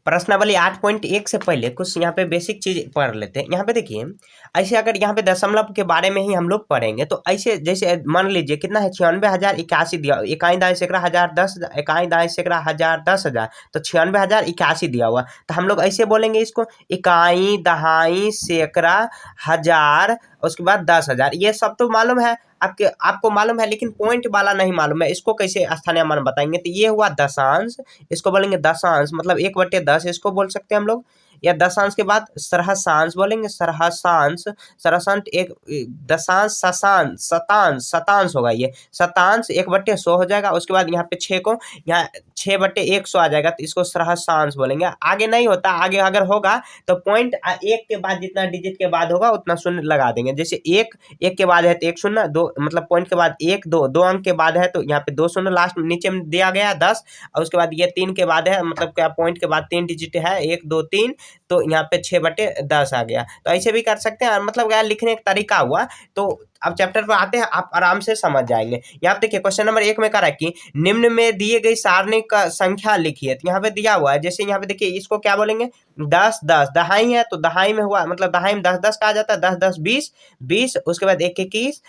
प्रश्नावली 8.1 से पहले कुछ यहाँ पे बेसिक चीज पढ़ लेते हैं। यहाँ पे देखिए, ऐसे अगर यहाँ पे दशमलव के बारे में ही हम लोग पढ़ेंगे तो ऐसे जैसे मान लीजिए कितना है 96,081 दिया, इकाई दाएं सैकड़ा 1010, इकाई दाएं सैकड़ा 1010,000, तो 96,081 दिया हुआ, तो हम लोग ऐसे बोलेंगे इसको इकाई दहाई सैकड़ा हजार, उसके बाद 10,000। ये सब तो मालूम है आपको मालूम है, लेकिन पॉइंट वाला नहीं मालूम है, इसको कैसे स्थानीय मान बताएंगे। तो ये हुआ दशांश, इसको बोलेंगे दशांश, मतलब 1/10 इसको बोल सकते हैं हम लोग। या दशांश के बाद सरहसांश बोलेंगे, सरहसांश, सरहसांश एक दशांश, शतांश, शतांश, शतांश होगा, ये शतांश 1/100 हो जाएगा। उसके बाद यहाँ पे 6 को यहाँ 6/100 आ जाएगा, तो इसको सहस्रांश बोलेंगे। आगे नहीं होता, आगे अगर होगा तो पॉइंट एक के बाद जितना डिजिट के बाद होगा उतना शून्य लगा देंगे। जैसे एक के बाद है तो एक शून्य, दो मतलब पॉइंट के बाद एक, दो अंक के बाद है तो यहाँ पे 2 शून्य लास्ट नीचे में दिया गया 10, और उसके बाद ये 3 के बाद है, मतलब क्या पॉइंट के बाद 3 डिजिट है, 1 2 3, तो यहाँ पे 6/10 आ गया। तो ऐसे भी कर सकते हैं, मतलब क्या लिखने का तरीका हुआ। तो अब चैप्टर पर आते हैं, आप आराम से समझ जाएंगे। यहाँ पे देखिए क्वेश्चन नंबर 1 में कह रहा है कि निम्न में दिए गई सारणी का संख्या लिखिए। तो यहाँ पे दिया हुआ है, जैसे यहाँ पे देखिए इसको क्या बोलेंगे 10 10, दहाई है तो दहाई में हुआ, मतलब दहाई में 10 10 का आ जाता है, 10 10 20 20, उसके बाद 1 21,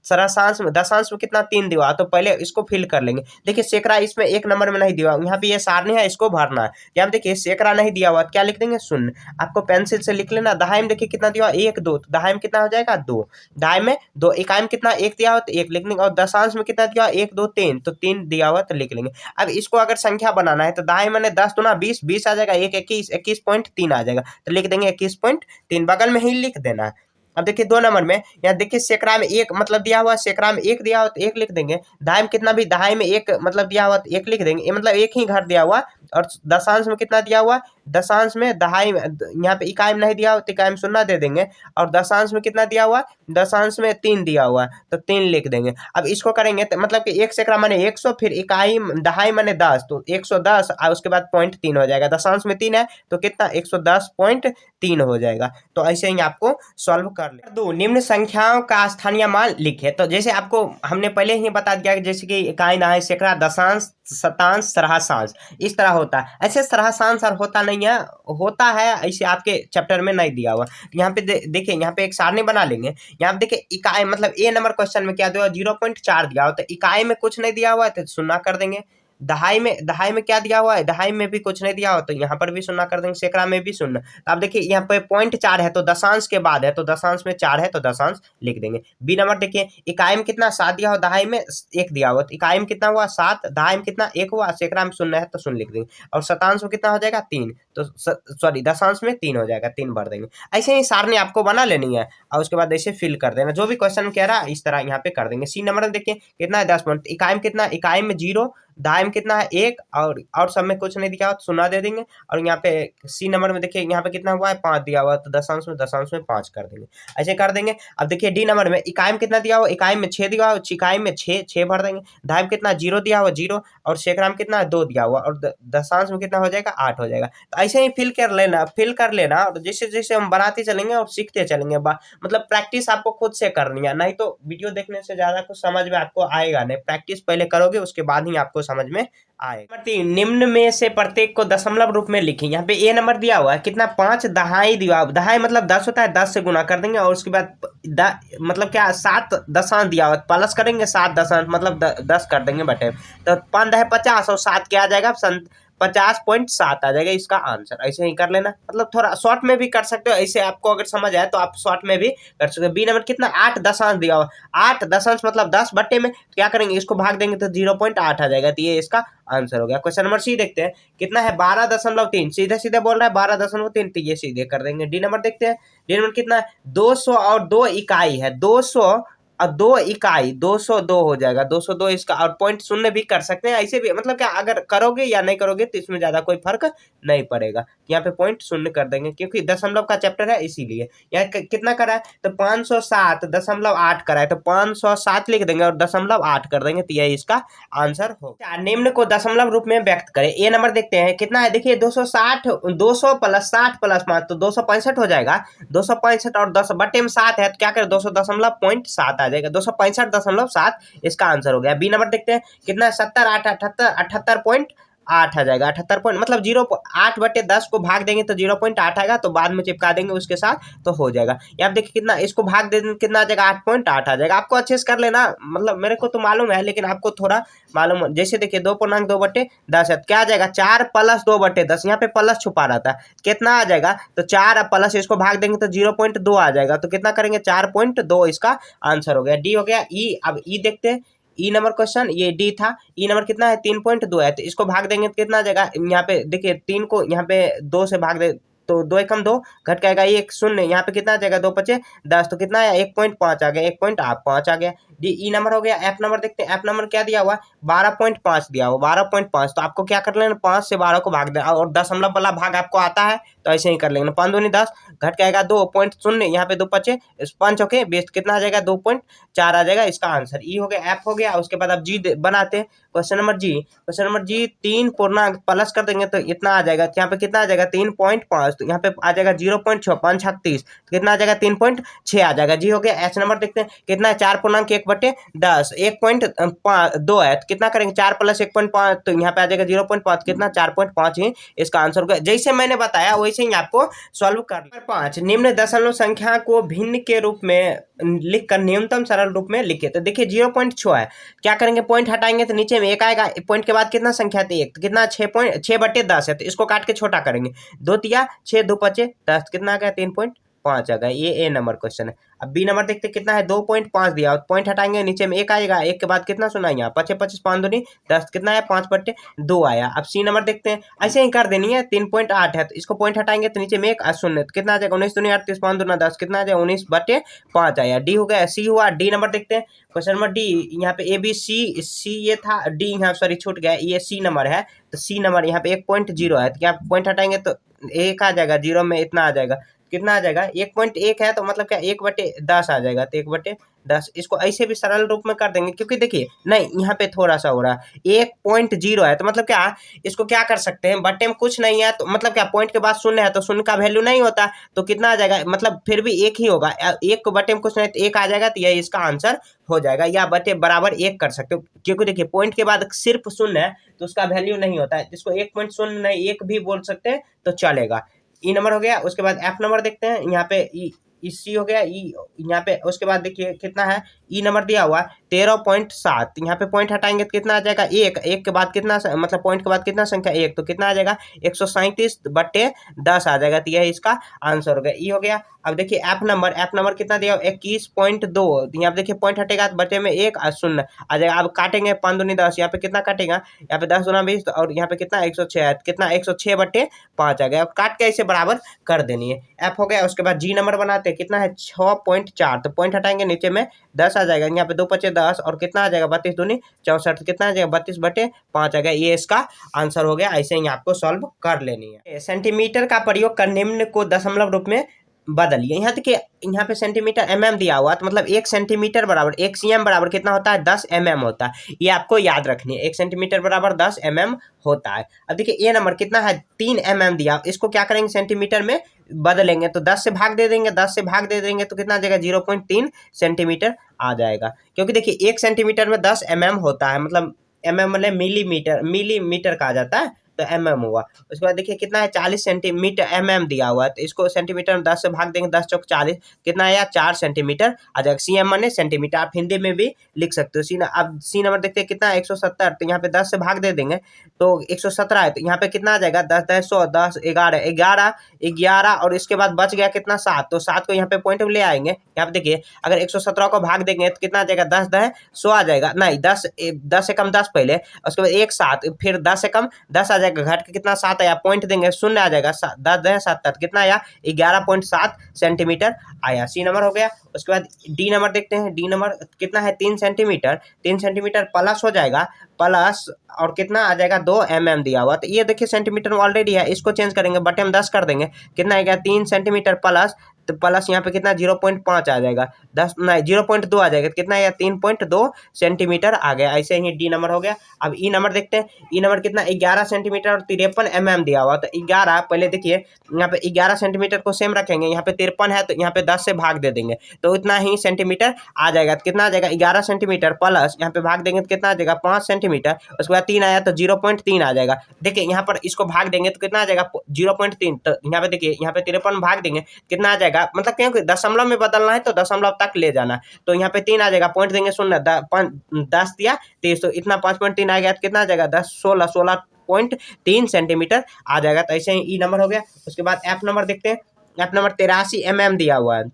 सरसांश में दशांश में कितना 3 दिया, तो पहले इसको फिल कर लेंगे। देखिए सैकड़ा इसमें 1 नंबर में नहीं दिया, यहाँ पे ये सारणी है, इसको भरना है। यहाँ देखिए सैकड़ा नहीं दिया हुआ, क्या लिख देंगे 0, आपको पेंसिल से लिख लेना। दहाई में देखिए कितना दिया 1 2, तो दहाई में कितना हो जाएगा 2, दहाई में 2, इकाई में कितना 1 दिया हुआ तो 1 लिख लेंगे, और दशांश में कितना दिया 1 2 3, तो 3 दिया हुआ तो लिख लेंगे। अब इसको अगर संख्या बनाना है तो दहाई मैंने 10 दूना 20, 20 आ जाएगा, 1 21, 21.3 आ जाएगा, तो लिख देंगे 21.3, बगल में ही लिख देना है। अब देखिए 2 नंबर में, यहाँ देखिए सैकड़ा में 1 मतलब दिया हुआ, सैकड़ा में 1 दिया हुआ तो 1 लिख देंगे। दहाई में कितना भी, दहाई में 1 मतलब दिया हुआ तो 1 लिख देंगे, ये मतलब एक ही घर दिया हुआ। और दशांश में कितना दिया हुआ, दशांश में दहाई में, यहाँ पे इकाई में नहीं दिया हुआ तो इकाई में 0 दे देंगे, और दशांश में कितना दिया हुआ, दशांश में 3 दिया हुआ तो 3 लिख देंगे। अब इसको करेंगे तो मतलब कि 1 सैकड़ा माने 100, फिर इकाई दहाई माने 10, तो 110, और उसके बाद 0.3 हो जाएगा, दशांश में 3 है तो कितना 110.3 हो जाएगा। तो ऐसे ही आपको सॉल्व कर ले। दो, निम्न संख्याओं का स्थानीय मान लिखे। तो जैसे आपको हमने पहले ही बता दिया कि जैसे कि इकाई दहाई सैकड़ा दशांश शतांश सरहसांश इस तरह होता है, ऐसे सरहसांश और होता नहीं है, होता है ऐसे आपके चैप्टर में नहीं दिया हुआ। यहाँ पे देखिए यहाँ पे एक सारणी बना लेंगे। यहाँ पे देखिए इकाई मतलब ए नंबर क्वेश्चन में क्या दिया 0.4 दिया हुआ, तो इकाई में कुछ नहीं दिया हुआ है तो 0 कर देंगे। दहाई में क्या दिया हुआ है, दहाई में भी कुछ नहीं दिया हुआ तो यहाँ पर भी 0 कर देंगे, सैकड़ा में भी 0। तो अब देखिए यहाँ पे 0.4 है तो दशांश के बाद है, तो दशांश में 4 है तो दशांश लिख देंगे। बी नंबर देखिए इकाई में कितना 7 दिया हुआ, दहाई में 1 दिया हुआ, तो इकाई में कितना हुआ 7, दहाई में कितना 1 हुआ, सैकड़ा में 0 है तो 0 लिख देंगे, और शतांश में कितना हो जाएगा 3, तो सॉरी दशांश में 3 हो जाएगा, 3 भर देंगे। ऐसे ही सारणी आपको बना लेनी है, और उसके बाद ऐसे फिल कर देना, जो भी क्वेश्चन कह रहा है इस तरह यहाँ पे कर देंगे। सी नंबर में देखिए कितना है 10 पॉइंट, इकाई में कितना, इकाई में 0, दहाई में कितना है 1, और सब में कुछ नहीं दिया हुआ तो 0 दे देंगे। और यहाँ पे सी नंबर में देखिए यहाँ पे कितना हुआ है 5 दिया हुआ, तो दशांश में 5 कर देंगे, ऐसे कर देंगे। अब देखिए डी नंबर में इकाई में कितना दिया हुआ, इकाई में 6 दिया हुआ, इकाई में 6 भर देंगे। दहाई में कितना 0 दिया हुआ 0, और सैकड़ा में कितना 2 दिया हुआ, और दशांश में कितना हो जाएगा 8 हो जाएगा। तो ऐसे ही फिल कर लेना, और जैसे जैसे हम बनाते चलेंगे और सीखते चलेंगे, मतलब प्रैक्टिस आपको खुद से करनी है, नहीं तो वीडियो देखने से ज्यादा कुछ समझ में आपको आएगा नहीं। प्रैक्टिस पहले करोगे उसके बाद ही आपको समझ में आएगा। निम्न में से प्रत्येक को दशमलव रूप में लिखें। यहाँ पे ए नंबर दिया हुआ है कितना 5 दहाई दिया, दहाई मतलब 10 होता है, 10 से गुना कर देंगे, और उसके बाद मतलब क्या 7 दशांश दिया हुआ, प्लस करेंगे 7 दशांश मतलब 10 कर देंगे बटे, तो 5 दहाई 50, और 7 क्या आ जाएगा 50.7 आ जाएगा इसका आंसर। ऐसे ही कर लेना, मतलब थोड़ा शॉर्ट में भी कर सकते हो, ऐसे आपको अगर समझ आए तो आप शॉर्ट में भी कर सकते हो। बी नंबर कितना 8 दशांश दिया हुआ, 8 दशांश मतलब 10 बट्टे में क्या करेंगे, इसको भाग देंगे तो 0.8 आ जाएगा, तो ये इसका आंसर हो गया। क्वेश्चन नंबर सी देखते हैं कितना है 12.3, सीधे सीधे बोल रहा है 12.3, तो ये सीधे कर देंगे। डी नंबर देखते हैं, डी नंबर कितना है 200 और 2 इकाई है, 200 और 2 इकाई 202 हो जाएगा, 202 इसका, और 0.0 भी कर सकते हैं, ऐसे भी मतलब क्या अगर करोगे या नहीं करोगे तो इसमें ज्यादा कोई फर्क नहीं पड़ेगा। यहाँ पे 0.0 कर देंगे क्योंकि दशमलव का चैप्टर है इसीलिए। यहाँ कितना करा है तो 507.8 करा है, तो 507 लिख देंगे और 0.8 कर देंगे, तो यही इसका आंसर होगा। निम्न को दशमलव रूप में व्यक्त करें। ए नंबर देखते हैं कितना है, देखिए 260, 200 प्लस 60 प्लस 5 तो 265 हो जाएगा, 265 और 10 बटे में 7 है तो क्या करें 200.7 आ जाएगा, 265.7 इसका आंसर हो गया। बी नंबर देखते हैं कितना है 70 8 78 78 8 आ जाएगा, 78 पॉइंट मतलब 8/10 को भाग देंगे तो 0.8 आएगा, तो बाद में चिपका देंगे उसके साथ तो हो जाएगा। यहाँ पे देखिए कितना, इसको भाग दे देंगे कितना आ जाएगा, 8.8 आ जाएगा। आपको अच्छे से कर लेना, मतलब मेरे को तो मालूम है लेकिन आपको थोड़ा मालूम, जैसे देखिए 2.2/10 है, क्या आ जाएगा 4 + 2/10, यहाँ पे प्लस छुपा रहता है, कितना आ जाएगा तो 4 प्लस इसको भाग देंगे तो 0.2 आ जाएगा, तो कितना करेंगे 4.2, इसका आंसर हो गया। डी हो गया। ई, अब ई देखते हैं, ई नंबर क्वेश्चन, ये डी था। ई नंबर कितना है 3.2 है, तो इसको भाग देंगे तो कितना आ जाएगा, यहाँ पे देखिए 3 को यहाँ पे 2 से भाग दे तो 2 एकम 2 घट के आएगा 1 0, यहाँ पे कितना आ जाएगा 2×5 = 10, तो कितना है 1.5 आ गया, 1.5 आ गया। डी ई नंबर हो गया। एफ नंबर देखते हैं, एफ नंबर क्या दिया हुआ 12.5 दिया हुआ, 12.5, तो आपको क्या कर लेना 5 से 12 को भाग देना, और दशमलव वाला भाग आपको आता है तो ऐसे ही कर लेंगे। 5 दूनी 10 घट के आएगा 2.0, यहाँ पे 2×5 ओके 20, कितना आ जाएगा 2.4 आ जाएगा, इसका आंसर ई हो गया, एफ हो गया। उसके बाद अब जी बनाते हैं, क्वेश्चन नंबर जी। क्वेश्चन नंबर जी 3 पूर्णांक प्लस कर देंगे तो इतना आ जाएगा, यहाँ पे कितना आ जाएगा 3.5, तो यहाँ पे आ जाएगा 0.6, 5 36, कितना आ जाएगा 3.6 आ जाएगा। जी हो गया। एच नंबर देखते हैं कितना है 4.1/10, 1.2 है, तो कितना करेंगे 4 + 1.5, तो यहाँ पे आ जाएगा 0.5, कितना 4.5 ही इसका आंसर होगा। जैसे मैंने बताया वैसे ही आपको सॉल्व करना। 5 निम्न दशमलव संख्या को भिन्न के रूप में लिखकर न्यूनतम सरल रूप में लिखे, तो देखिए 0.6 है, क्या करेंगे पॉइंट हटाएंगे तो नीचे में 1 आएगा, पॉइंट के बाद कितना संख्या थी 1, तो कितना 6/10 है, तो इसको काट के छोटा करेंगे, 2 तिया 6, 2×5 = 10, कितना आ गया 3.5 आ गया। ये ए नंबर क्वेश्चन है। अब बी नंबर देखते कितना है 2.5 दिया, पॉइंट हटाएंगे नीचे में 1 आएगा, 1 के बाद कितना सुना यहाँ 5 25 5 दूनी 10, कितना है 5/2 आया। अब सी नंबर देखते हैं, ऐसे ही कर देनी है, 3.8 है, तो इसको पॉइंट हटाएंगे तो नीचे में 1 शून्य, तो कितना आ जाएगा 19 दूनी 38 5 दूना 10, कितना आ जाएगा 19/5 आया। डी हो गया। सी हुआ। डी नंबर देखते हैं, क्वेश्चन नंबर डी, यहाँ पे ए बी सी, सी ये था, डी यहाँ सॉरी छूट गया, ये सी नंबर है, तो सी नंबर यहाँ पे 1.0 है, तो क्या पॉइंट हटाएंगे तो 1 आ जाएगा, 0 में इतना आ जाएगा, कितना आ जाएगा 1.1 है, तो मतलब क्या 1/10 आ जाएगा, तो 1/10, इसको ऐसे भी सरल रूप में कर देंगे, क्योंकि देखिए नहीं यहाँ पे थोड़ा सा हो रहा है 1.0 है, तो मतलब क्या इसको क्या कर सकते हैं, बटे में कुछ नहीं है, तो मतलब क्या पॉइंट के बाद शून्य है तो शून्य का वैल्यू नहीं होता, तो कितना आ जाएगा, मतलब फिर भी 1 ही होगा, 1 को बटे में कुछ नहीं तो 1 आ जाएगा, तो यही इसका आंसर हो जाएगा, या बटे बराबर 1 कर सकते हो, क्योंकि देखिए पॉइंट के बाद सिर्फ शून्य है तो उसका वैल्यू नहीं होता है, इसको 1.0 नहीं 1 भी बोल सकते हैं तो चलेगा। ई नंबर हो गया। उसके बाद एफ नंबर देखते हैं, यहाँ पे ई सी हो गया, ई यहाँ पे। उसके बाद देखिए कितना है, ई नंबर दिया हुआ 13.7, यहाँ पे पॉइंट हटाएंगे तो कितना आ जाएगा 1, 1 के बाद कितना मतलब पॉइंट के बाद कितना संख्या 1, तो कितना आ जाएगा 137/10 आ जाएगा, तो यह इसका आंसर हो गया। ई हो गया। अब देखिए एफ नंबर कितना दिया 21.2, यहाँ पे देखिए पॉइंट हटेगा तो बटे में 1 शून्य आ जाएगा। अब काटेंगे 5 दूनी 10, यहाँ पे कितना काटेगा, यहाँ पे 10 दूना 20, और यहाँ पे कितना 106 है, कितना 106/5 आ गया। अब काट के ऐसे बराबर कर देनी है। एफ हो गया। उसके बाद जी नंबर बनाते हैं, कितना है 6.4, तो पॉइंट हटाएंगे नीचे में 10 आ जाएगा, यहाँ पे 2 × 10, और कितना आ जाएगा 32 दूनी 64, कितना आ जाएगा 32/5 आ गया, ये इसका आंसर हो गया। ऐसे ही आपको सॉल्व कर लेनी है। सेंटीमीटर का प्रयोग कर निम्न को दशमलव रूप में बदलिए। यहाँ देखिए यहाँ पे सेंटीमीटर mm दिया हुआ, तो मतलब 1 सेंटीमीटर बराबर 1 cm बराबर कितना होता है 10 mm होता है, ये आपको याद रखनी है, 1 सेंटीमीटर बराबर 10 mm होता है। अब देखिए ये नंबर कितना है 3 mm दिया, इसको क्या करेंगे सेंटीमीटर में बदलेंगे, तो 10 से भाग दे देंगे, 10 से भाग दे देंगे तो कितना आ जाएगा 0.3 सेंटीमीटर आ जाएगा, क्योंकि देखिए 1 सेंटीमीटर में 10 mm होता है, मतलब mm मतलब मिलीमीटर कहा जाता है, तो mm हुआ। उसके बाद देखिए कितना है 40 सेंटीमीटर mm दिया हुआ है, तो इसको सेंटीमीटर में 10 से भाग देंगे, 10 चौक 40, कितना आया 4 सेंटीमीटर आ जाएगा। cm माने सेंटीमीटर, आप हिंदी में भी लिख सकते हो। अब सी नंबर देखते हैं कितना है 170, तो यहाँ पे 10 से भाग दे देंगे तो 117 है, तो यहाँ पे कितना आ जाएगा 10 10 100 10 11 और इसके बाद बच गया कितना 7, तो 7 को यहाँ पे पॉइंट में ले आएंगे। यहाँ पे देखिए अगर 117 को भाग देंगे तो कितना आ जाएगा 10 10 100 आ जाएगा, नहीं 10 से कम 10 पहले, उसके बाद 1 7, फिर 10 से कम 10 आ जाएगा, घट के कितना 7 आया, पॉइंट देंगे शून्य आ जाएगा, 10 10 7 कितना आया 11.7 सेंटीमीटर आया। सी नंबर हो गया। उसके बाद डी नंबर देखते हैं, डी नंबर कितना है 3 सेंटीमीटर प्लस हो जाएगा, प्लस और कितना आ जाएगा 2 mm दिया हुआ, तो ये देखिए सेंटीमीटर में ऑलरेडी है, इसको चेंज करेंगे बटे में 10 कर देंगे, कितना आएगा 3 सेंटीमीटर प्लस, तो प्लस यहाँ पे कितना 0.5 आ जाएगा, 10 नहीं 0.2 आ जाएगा, कितना आया 3.2 सेंटीमीटर आ गया। ऐसे ही डी नंबर हो गया। अब ई नंबर देखते हैं, ई नंबर कितना 11 सेंटीमीटर सेंटीमीटर और 53 mm दिया हुआ। तो 11 पहले देखिए यहाँ पे 11 सेंटीमीटर को सेम रखेंगे, यहाँ पे 53 है तो यहाँ पे 10 से भाग दे देंगे तो इतना ही सेंटीमीटर आ जाएगा। तो कितना आ जाएगा 11 सेंटीमीटर प्लस यहाँ पे भाग देंगे तो कितना आ जाएगा 5 सेंटीमीटर, उसके बाद 3 आया तो 0.3 आ जाएगा। देखिए यहाँ पर इसको भाग देंगे तो कितना आ जाएगा 0.3। तो यहाँ पे देखिए यहाँ पे 53 भाग देंगे कितना आ जाएगा, मतलब क्योंकि दशमलव में बदलना है तो दशमलव तक ले जाना। तो यहाँ पे 3 आ जाएगा, पॉइंट देंगे 0, 10 दिया 30 तो इतना 5.3 आ गया तो कितना आ जाएगा 10 16.3 सेंटीमीटर आ जाएगा। तो ऐसे ही ई नंबर हो गया। उसके बाद एफ नंबर देखते हैं। एफ नंबर 83 mm दिया हुआ है,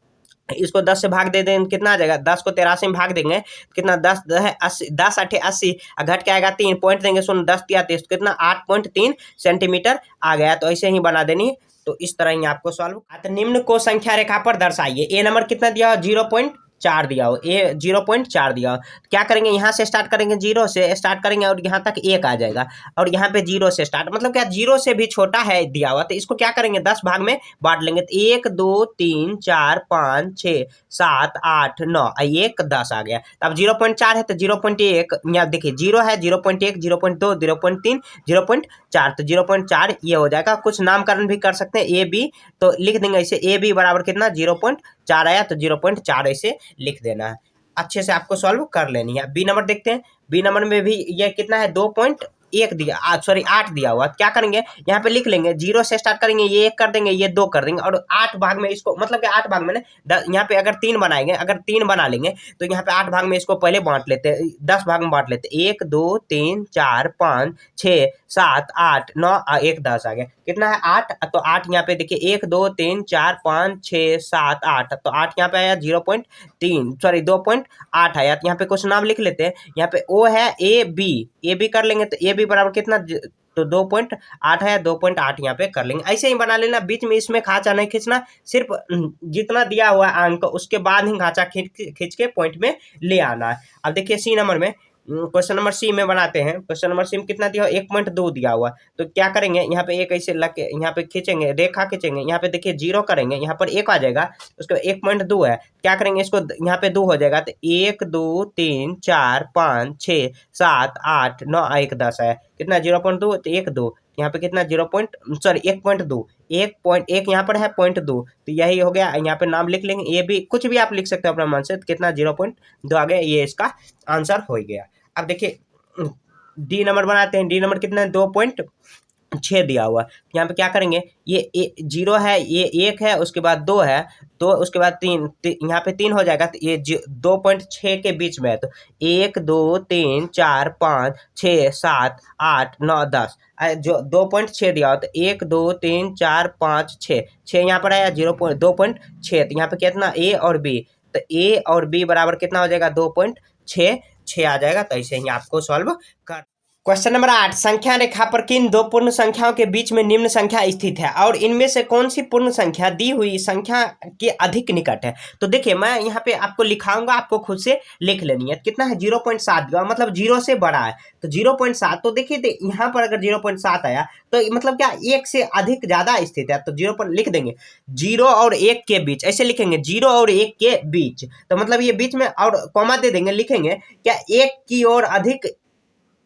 इसको 10 से भाग दे दें कितना आ जाएगा, 10 को 83 में भाग देंगे कितना 10 है 80, 10 8 80 घट के आएगा 3, पॉइंट देंगे 0, 10 दिया 30 तो कितना 8.3 सेंटीमीटर आ गया। तो ऐसे ही बना देनी है। तो इस तरह ही आपको सॉल्व। तो निम्न को संख्या रेखा पर दर्शाइए। ए नंबर कितना दिया हो 0.4 दिया हो, ए 0.4 दिया हो। क्या करेंगे यहाँ से स्टार्ट करेंगे, 0 से स्टार्ट करेंगे और यहाँ तक 1 आ जाएगा और यहाँ पे 0 से स्टार्ट, मतलब क्या 0 से भी छोटा है दिया हुआ। तो इसको क्या करेंगे 10 भाग में बांट लेंगे। तो 1 2 3 4 5 6 7 8 9 1 10 आ गया। तो अब 0.4 है तो 0.1 यहाँ देखिए 0 है 0.1 0.2 0.3 0.4 तो 0.4 ये हो जाएगा। कुछ नामकरण भी कर सकते हैं ए बी, तो लिख देंगे ऐसे ए बी बराबर कितना 0.4 आया तो 0.4 ऐसे लिख देना है। अच्छे से आपको सॉल्व कर लेनी है। बी नंबर देखते हैं। बी नंबर में भी ये कितना है 2.1 दिया, सॉरी 8 दिया हुआ। क्या करेंगे यहाँ पे लिख लेंगे, 0 से स्टार्ट करेंगे, ये 1 कर देंगे, ये 2 कर देंगे और 8 भाग में इसको, मतलब कि 8 भाग में ना यहाँ पे अगर 3 बनाएंगे, अगर 3 बना लेंगे तो यहाँ पे 8 भाग में इसको पहले बांट लेते हैं, 10 भाग में बांट लेते हैं। 1 2 3 4 5 6 7 8 9 1 10 आ गया। कितना है 8, तो 8 यहाँ पे देखिए 1 2 3 4 5 6 7 8 तो 8 यहाँ पे आया 0.3 सॉरी 2.8 आया। तो यहाँ पे कुछ नाम लिख लेते हैं। यहाँ पे ओ है ए बी कर लेंगे तो ए बी बराबर कितना तो 2.8 है, 2.8 यहाँ पे कर लेंगे। ऐसे ही बना लेना, बीच में इसमें खांचा नहीं खींचना, सिर्फ जितना दिया हुआ है अंक उसके बाद ही खांचा खींच के पॉइंट में ले आना है। अब देखिए सी नंबर में, क्वेश्चन नंबर सी में बनाते हैं। क्वेश्चन नंबर सी में कितना दिया हुआ 1.2 दिया हुआ। तो क्या करेंगे यहाँ पे एक ऐसे लग के यहाँ पे खींचेंगे, रेखा खींचेंगे, यहाँ पे देखिए 0 करेंगे, यहाँ पर 1 आ जाएगा, उसके बाद 1.2 है। क्या करेंगे इसको यहाँ पे 2 हो जाएगा तो 1 2 3 4 5 6 7 8 9 1 10 है। कितना 0.2 तो 1 2 यहाँ पे कितना 1.2 1 यहाँ पर है 0.2 तो यही हो गया। यहाँ पे नाम लिख लेंगे, ये भी कुछ भी आप लिख सकते हो अपना मन से। तो कितना 0.2 आ गया, ये इसका आंसर हो गया। अब देखिए डी नंबर बनाते हैं। डी नंबर कितना 2.6 दिया हुआ। यहाँ पे क्या करेंगे, ये 0 है, ये 1 है, उसके बाद 2 है, 2 उसके बाद 3 यहाँ पे 3 हो जाएगा। तो ये 2.6 के बीच में है तो 1 2 3 4 5 6 7 8 9 10 जो 2.6 दिया हो तो 1 2 3 4 5 6 यहाँ पर आया 2.6। तो यहाँ पे कितना ए और बी, तो ए और बी बराबर कितना हो जाएगा 2.6 आ जाएगा। तो ऐसे ही आपको सॉल्व कर। क्वेश्चन नंबर 8, संख्या रेखा पर किन दो पूर्ण संख्याओं के बीच में निम्न संख्या स्थित है और इनमें से कौन सी पूर्ण संख्या दी हुई संख्या के अधिक निकट है। तो देखिए मैं यहाँ पे आपको लिखाऊंगा, आपको खुद से लिख लेनी है। कितना है 0.7 मतलब 0 से बड़ा है तो 0.7। तो देखिए यहाँ पर अगर 0.7 आया तो मतलब क्या 1 से अधिक ज्यादा स्थित है। तो 0 पर लिख देंगे 0 और 1 के बीच, ऐसे लिखेंगे 0 और 1 के बीच, तो मतलब ये बीच में और कॉमा दे देंगे, लिखेंगे क्या 1 की ओर अधिक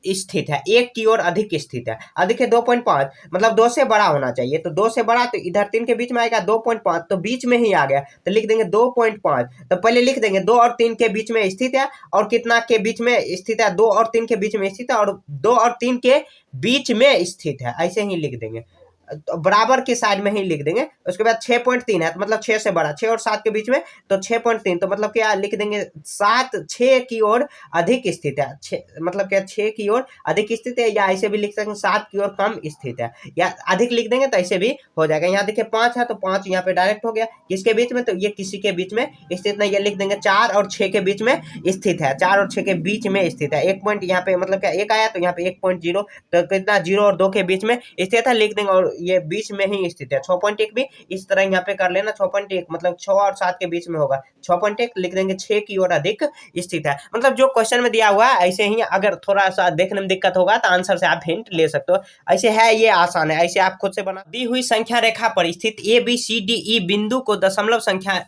स्थित है, 1 की ओर अधिक स्थित है। अधिक है 2.5 मतलब 2 से बड़ा होना चाहिए। तो 2 से बड़ा तो इधर 3 के बीच में आएगा 2.5 तो बीच में ही आ गया तो लिख देंगे 2.5। तो पहले लिख देंगे 2 और 3 के बीच में स्थित है और कितना के बीच में स्थित है 2 और 3 के बीच में स्थित है और 2 और 3 के बीच में स्थित है, ऐसे ही लिख देंगे। तो बराबर के साइड में ही लिख देंगे। उसके बाद 6.3 है तो मतलब 6 से बड़ा, 6 और 7 के बीच में तो 6.3 तो मतलब क्या लिख देंगे 7 6 की ओर अधिक स्थित है, 6 मतलब क्या 6 की ओर अधिक स्थित है, या ऐसे भी लिख सकते हैं 7 की ओर कम स्थित है, या अधिक लिख देंगे तो ऐसे भी हो जाएगा। यहाँ देखिए 5 है तो 5 यहाँ पे डायरेक्ट हो गया। किसके बीच में, तो ये किसी के बीच में स्थित नहीं, ये लिख देंगे 4 और 6 के बीच में स्थित है, 4 और 6 के बीच में स्थित है। 1 पॉइंट यहाँ पे मतलब क्या 1 आया तो यहाँ पे 1.0 तो कितना 0 और 2 के बीच में स्थित है, लिख देंगे और ये बीच में ही स्थित है। 6.1 भी इस तरह यहाँ पे कर लेना, 6.1 मतलब 6 और 7 के बीच में होगा, 6.1 लिख देंगे 6 की ओर अधिक स्थित है। मतलब जो क्वेश्चन में दिया हुआ है ऐसे ही, अगर थोड़ा सा देखने में दिक्कत होगा तो आंसर से आप हिंट ले सकते हो। ऐसे है, ये आसान है, ऐसे आप खुद से बना। दी हुई संख्या रेखा पर स्थित A B C D E बिंदु को दशमलव संख्या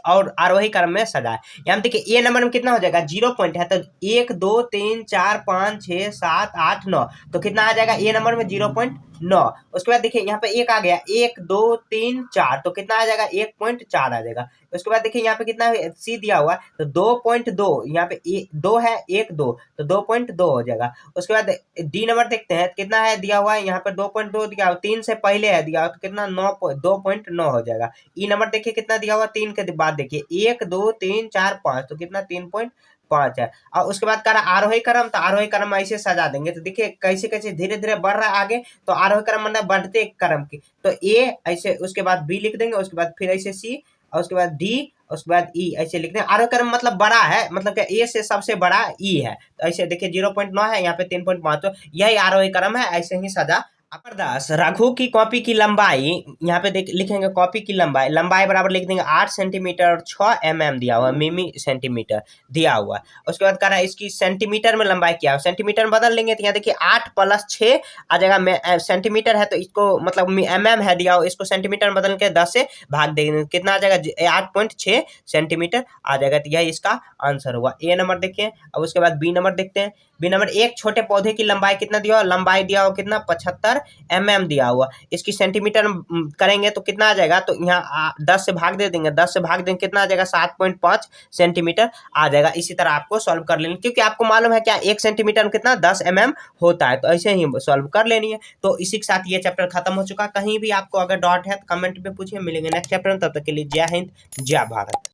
और आरोही क्रम में सजाए। यहाँ देखिए ए नंबर में कितना हो जाएगा 0 पॉइंट है, तो 1 2 3 4 5 6 7 8 9, तो कितना आ जाएगा ए नंबर में 0.9। उसके बाद देखिए यहाँ पे एक आ गया 1 2 3 4, तो कितना आ जाएगा 1.4 आ जाएगा। उसके बाद देखिए यहाँ पे कितना सी दिया हुआ है, तो 2.2, यहाँ पे 2 है 1 2, तो 2.2 हो जाएगा। उसके बाद डी नंबर देखते हैं कितना है दिया हुआ है, यहाँ पे 2.2 दिया हुआ, 3 से पहले है दिया हुआ, तो कितना 2.9 हो जाएगा। ई नंबर देखिए कितना दिया हुआ, 3 के बाद देखिए 1 2 3 4 5, तो कितना 3.5 है। और उसके बाद करा आरोही क्रम, तो आरोही क्रम ऐसे सजा देंगे, तो देखिए कैसे कैसे धीरे धीरे बढ़ रहा है आगे, तो आरोही क्रम मतलब बढ़ते क्रम की, तो ए ऐसे, उसके बाद बी लिख देंगे, उसके बाद फिर ऐसे सी, और उसके बाद डी, उसके बाद ई ऐसे लिखते हैं। आरोही क्रम मतलब बड़ा है, मतलब कि ए से सबसे बड़ा ई है, तो ऐसे देखिए 0.9 है, यहाँ पे 3.5, तो यही आरोही क्रम है, ऐसे ही सजा। अमरदास रघु की कॉपी की लंबाई, यहाँ पे देख लिखेंगे कॉपी की लंबाई बराबर लिख देंगे 8 सेंटीमीटर और 6 mm दिया हुआ, मिमी सेंटीमीटर दिया हुआ है। उसके बाद कह रहा है इसकी सेंटीमीटर में लंबाई क्या है, सेंटीमीटर में बदल लेंगे, तो यहाँ देखिए 8 + 6 आ जाएगा, सेंटीमीटर है तो इसको मतलब mm है दिया हुआ, इसको सेंटीमीटर में बदल के 10 से भाग देंगे, कितना आ जाएगा 8.6 सेंटीमीटर आ जाएगा, तो यही इसका आंसर हुआ। ए नंबर देखिए। अब उसके बाद बी नंबर देखते हैं। बी नंबर एक छोटे पौधे की लंबाई कितना दिया हुआ, लंबाई दिया हुआ कितना 75 mm दिया हुआ, इसकी सेंटीमीटर करेंगे तो कितना आ जाएगा, तो यहाँ 10 से भाग दे देंगे, 10 से भाग देंगे कितना आ जाएगा 7.5 सेंटीमीटर आ जाएगा। इसी तरह आपको सॉल्व कर लेना, क्योंकि आपको मालूम है क्या 1 सेंटीमीटर में कितना 10 mm होता है, तो ऐसे ही सॉल्व कर लेनी है। तो इसी के साथ ये चैप्टर खत्म हो चुका। कहीं भी आपको अगर डाउट है तो कमेंट में पूछिए, मिलेंगे नेक्स्ट चैप्टर में, तब तक के लिए जय हिंद जय भारत।